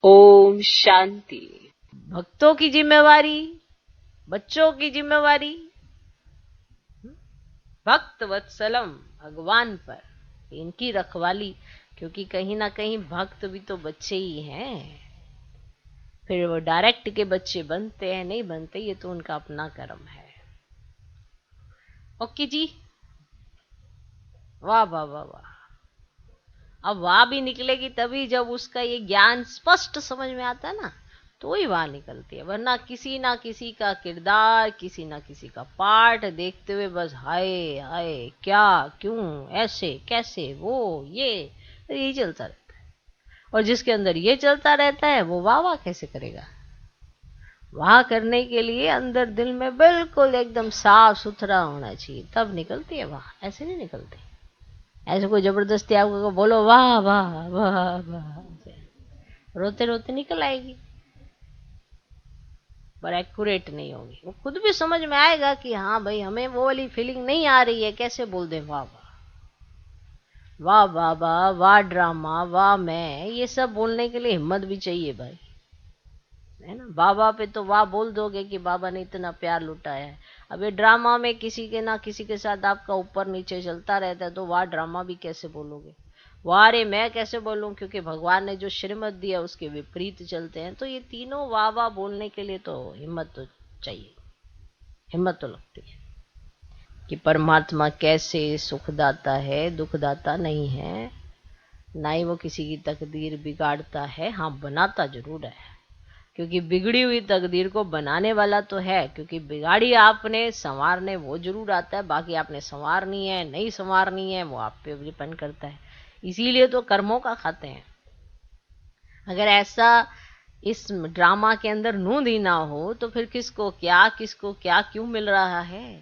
ओम शांति। भक्तों की जिम्मेवारी, बच्चों की जिम्मेवारी भक्त वत्सलम भगवान पर, इनकी रखवाली, क्योंकि कहीं ना कहीं भक्त भी तो बच्चे ही हैं। फिर वो डायरेक्ट के बच्चे बनते हैं नहीं बनते, ये तो उनका अपना कर्म है। ओके जी, वाह वाह वाह वाह। अब वाह भी निकलेगी तभी जब उसका ये ज्ञान स्पष्ट समझ में आता है ना, तो ही वाह निकलती है। वरना किसी ना किसी का किरदार, किसी ना किसी का पार्ट देखते हुए बस हाय हाय, क्या, क्यों, ऐसे कैसे, वो ये, यही चलता रहता है। और जिसके अंदर ये चलता रहता है वो वाह वाह कैसे करेगा? वाह करने के लिए अंदर दिल में बिल्कुल एकदम साफ सुथरा होना चाहिए, तब निकलती है वाह, ऐसे नहीं निकलती। ऐसे कोई जबरदस्ती आपको बोलो वाह वाह वाह वाह, रोते रोते निकल आएगी, पर एक्यूरेट नहीं होगी। वो खुद भी समझ में आएगा कि हाँ भाई, हमें वो वाली फीलिंग नहीं आ रही है, कैसे बोल दे वाह वाह वाह वाह वाह वाह, ड्रामा वाह, मैं ये सब बोलने के लिए हिम्मत भी चाहिए भाई, है ना। बाबा पे तो वाह बोल दोगे कि बाबा ने इतना प्यार लुटाया है। अब ये ड्रामा में किसी के ना किसी के साथ आपका ऊपर नीचे चलता रहता है, तो वाह ड्रामा भी कैसे बोलोगे? वाह रे मैं कैसे बोलूं, क्योंकि भगवान ने जो श्रीमत दिया उसके विपरीत चलते हैं। तो ये तीनों वाह वाह बोलने के लिए तो हिम्मत तो चाहिए, हिम्मत तो लगती है कि परमात्मा कैसे सुखदाता है, दुखदाता नहीं है, ना ही वो किसी की तकदीर बिगाड़ता है। हाँ, बनाता जरूर है, क्योंकि बिगड़ी हुई तकदीर को बनाने वाला तो है। क्योंकि बिगाड़ी आपने, संवारने वो जरूर आता है, बाकी आपने संवारनी है नहीं संवारनी है वो आप पे डिपेंड करता है। इसीलिए तो कर्मों का खाते हैं। अगर ऐसा इस ड्रामा के अंदर नूंद ही ना हो तो फिर किसको क्या क्यों मिल रहा है?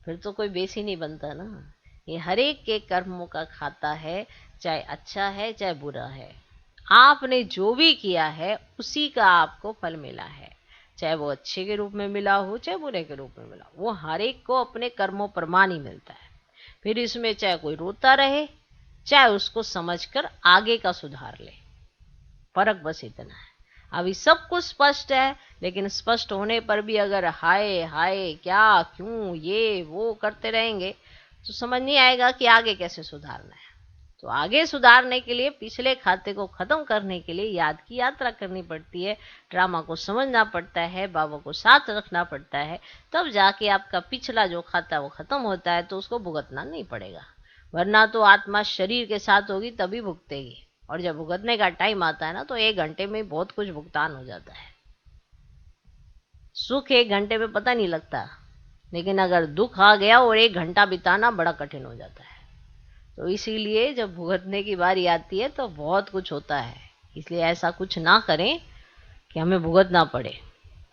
फिर तो कोई बेस ही नहीं बनता ना। ये हर एक के कर्मों का खाता है, चाहे अच्छा है चाहे बुरा है। आपने जो भी किया है उसी का आपको फल मिला है, चाहे वो अच्छे के रूप में मिला हो चाहे बुरे के रूप में मिला हो, वो हर एक को अपने कर्मों प्रमाण ही मिलता है। फिर इसमें चाहे कोई रोता रहे, चाहे उसको समझकर आगे का सुधार ले, फर्क बस इतना है। अभी सब कुछ स्पष्ट है, लेकिन स्पष्ट होने पर भी अगर हाय हाय क्या क्यों ये वो करते रहेंगे तो समझ नहीं आएगा कि आगे कैसे सुधारना है। तो आगे सुधारने के लिए, पिछले खाते को खत्म करने के लिए याद की यात्रा करनी पड़ती है, ड्रामा को समझना पड़ता है, बाबा को साथ रखना पड़ता है, तब जाके आपका पिछला जो खाता वो खत्म होता है, तो उसको भुगतना नहीं पड़ेगा। वरना तो आत्मा शरीर के साथ होगी तभी भुगतेगी, और जब भुगतने का टाइम आता है ना, तो 1 घंटे में बहुत कुछ भुगतान हो जाता है। सुख 1 घंटे में पता नहीं लगता, लेकिन अगर दुख आ गया और 1 घंटा बिताना बड़ा कठिन हो जाता है। तो इसीलिए जब भुगतने की बारी आती है तो बहुत कुछ होता है। इसलिए ऐसा कुछ ना करें कि हमें भुगतना पड़े,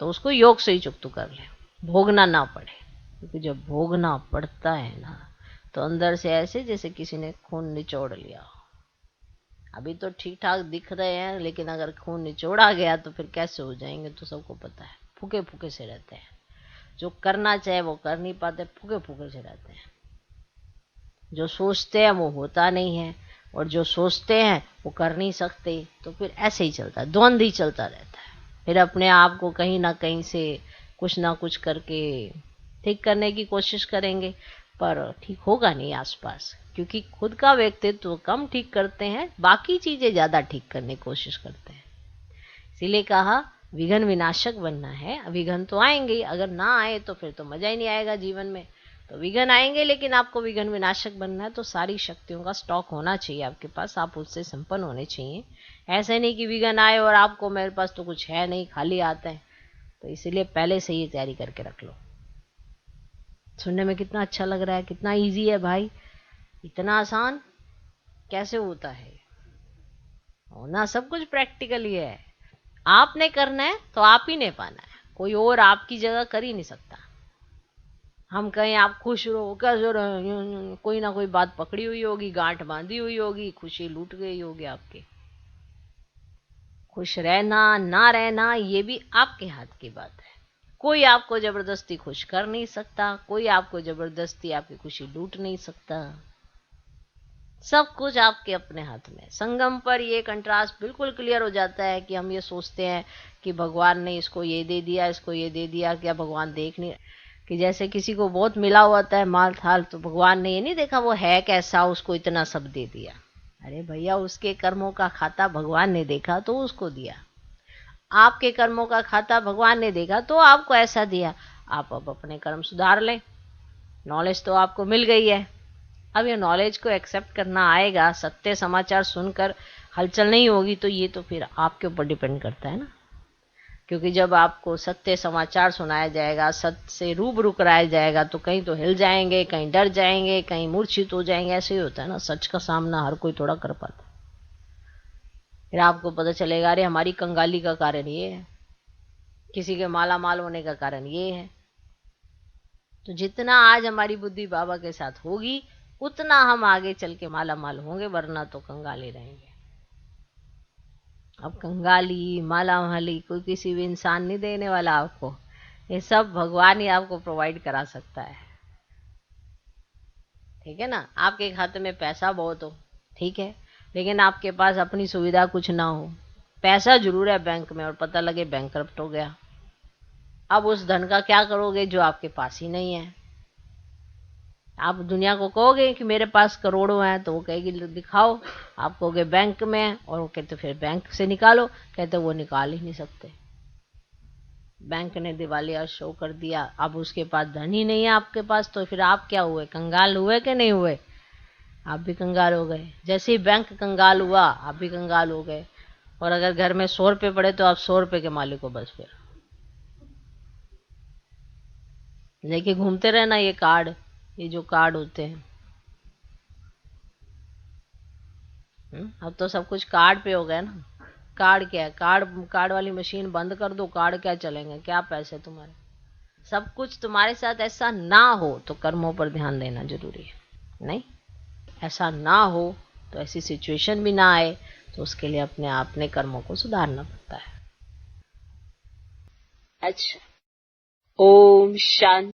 तो उसको योग से ही चुकता कर लें, भोगना ना पड़े। क्योंकि जब भोगना पड़ता है ना, तो अंदर से ऐसे जैसे किसी ने खून निचोड़ लिया हो। अभी तो ठीक ठाक दिख रहे हैं, लेकिन अगर खून निचोड़ा गया तो फिर कैसे हो जाएंगे, तो सबको पता है। फूके फूके से रहते हैं, जो करना चाहे वो कर नहीं पाते, फूके फूके से रहते हैं। जो सोचते हैं वो होता नहीं है, और जो सोचते हैं वो कर नहीं सकते। तो फिर ऐसे ही चलता है, द्वंद्व ही चलता रहता है। फिर अपने आप को कहीं ना कहीं से कुछ ना कुछ करके ठीक करने की कोशिश करेंगे, पर ठीक होगा नहीं आसपास। क्योंकि खुद का व्यक्तित्व कम ठीक करते हैं, बाकी चीजें ज्यादा ठीक करने की कोशिश करते हैं। इसीलिए कहा विघ्न विनाशक बनना है। विघ्न तो आएंगे, अगर ना आए तो फिर तो मजा ही नहीं आएगा जीवन में। तो विघ्न आएंगे, लेकिन आपको विघ्न विनाशक बनना है तो सारी शक्तियों का स्टॉक होना चाहिए आपके पास, आप उससे संपन्न होने चाहिए। ऐसे नहीं कि विघ्न आए और आपको मेरे पास तो कुछ है नहीं, खाली आते हैं। तो इसीलिए पहले से ही तैयारी करके रख लो। सुनने में कितना अच्छा लग रहा है, कितना इजी है भाई, इतना आसान कैसे होता है? होना सब कुछ प्रैक्टिकल ही है। आपने करना है तो आप ही ने पाना है, कोई और आपकी जगह कर ही नहीं सकता। हम कहें आप खुश रहो, कैसे रहो, कोई ना कोई बात पकड़ी हुई होगी, गांठ बांधी हुई होगी, खुशी लूट गई होगी आपके। खुश रहना ना रहना ये भी आपके हाथ की बात है। कोई आपको जबरदस्ती खुश कर नहीं सकता, कोई आपको जबरदस्ती आपकी खुशी लूट नहीं सकता। सब कुछ आपके अपने हाथ में। संगम पर ये कंट्रास्ट बिल्कुल क्लियर हो जाता है कि हम ये सोचते हैं कि भगवान ने इसको ये दे दिया, इसको ये दे दिया, क्या भगवान देख नहीं, कि जैसे किसी को बहुत मिला होता है माल थाल, तो भगवान ने ये नहीं देखा वो है कैसा, उसको इतना सब दे दिया। अरे भैया, उसके कर्मों का खाता भगवान ने देखा तो उसको दिया। आपके कर्मों का खाता भगवान ने देखा तो आपको ऐसा दिया। आप अब अपने कर्म सुधार लें। नॉलेज तो आपको मिल गई है, अब ये नॉलेज को एक्सेप्ट करना आएगा। सत्य समाचार सुनकर हलचल नहीं होगी तो ये तो फिर आपके ऊपर डिपेंड करता है ना। क्योंकि जब आपको सत्य समाचार सुनाया जाएगा, सत्य से रूबरू कराया जाएगा, तो कहीं तो हिल जाएंगे, कहीं डर जाएंगे, कहीं मूर्छित हो जाएंगे। ऐसे ही होता है ना, सच का सामना हर कोई थोड़ा कर पाता है। फिर आपको पता चलेगा अरे हमारी कंगाली का कारण ये है, किसी के माला माल होने का कारण ये है। तो जितना आज हमारी बुद्धि बाबा के साथ होगी उतना हम आगे चल के माला माल होंगे, वरना तो कंगाली रहेंगे। अब कंगाली माला माली कोई किसी भी इंसान नहीं देने वाला आपको, ये सब भगवान ही आपको प्रोवाइड करा सकता है। ठीक है ना। आपके खाते में पैसा बहुत हो, ठीक है, लेकिन आपके पास अपनी सुविधा कुछ ना हो। पैसा जरूर है बैंक में और पता लगे बैंकरप्ट हो गया, अब उस धन का क्या करोगे जो आपके पास ही नहीं है। आप दुनिया को कहोगे कि मेरे पास करोड़ों हैं, तो वो कहेगी दिखाओ। आप कहोगे बैंक में है, और वो कहते फिर बैंक से निकालो, कहते वो निकाल ही नहीं सकते। बैंक ने दिवालिया शो कर दिया, अब उसके पास धन ही नहीं है आपके पास, तो फिर आप क्या हुए, कंगाल हुए कि नहीं हुए? आप भी कंगाल हो गए। जैसे ही बैंक कंगाल हुआ आप भी कंगाल हो गए। और अगर घर में 100 रुपये पड़े तो आप 100 रुपये के मालिक हो बस। फिर लेके घूमते रहना ये कार्ड, ये जो कार्ड होते हैं। अब तो सब कुछ कार्ड पे हो गया ना। कार्ड क्या है, कार्ड वाली मशीन बंद कर दो, कार्ड क्या चलेंगे, क्या पैसे तुम्हारे। सब कुछ तुम्हारे साथ ऐसा ना हो तो कर्मों पर ध्यान देना जरूरी है। नहीं ऐसा ना हो तो ऐसी सिचुएशन भी ना आए, तो उसके लिए अपने कर्मों को सुधारना पड़ता है। अच्छा। ओम शांति।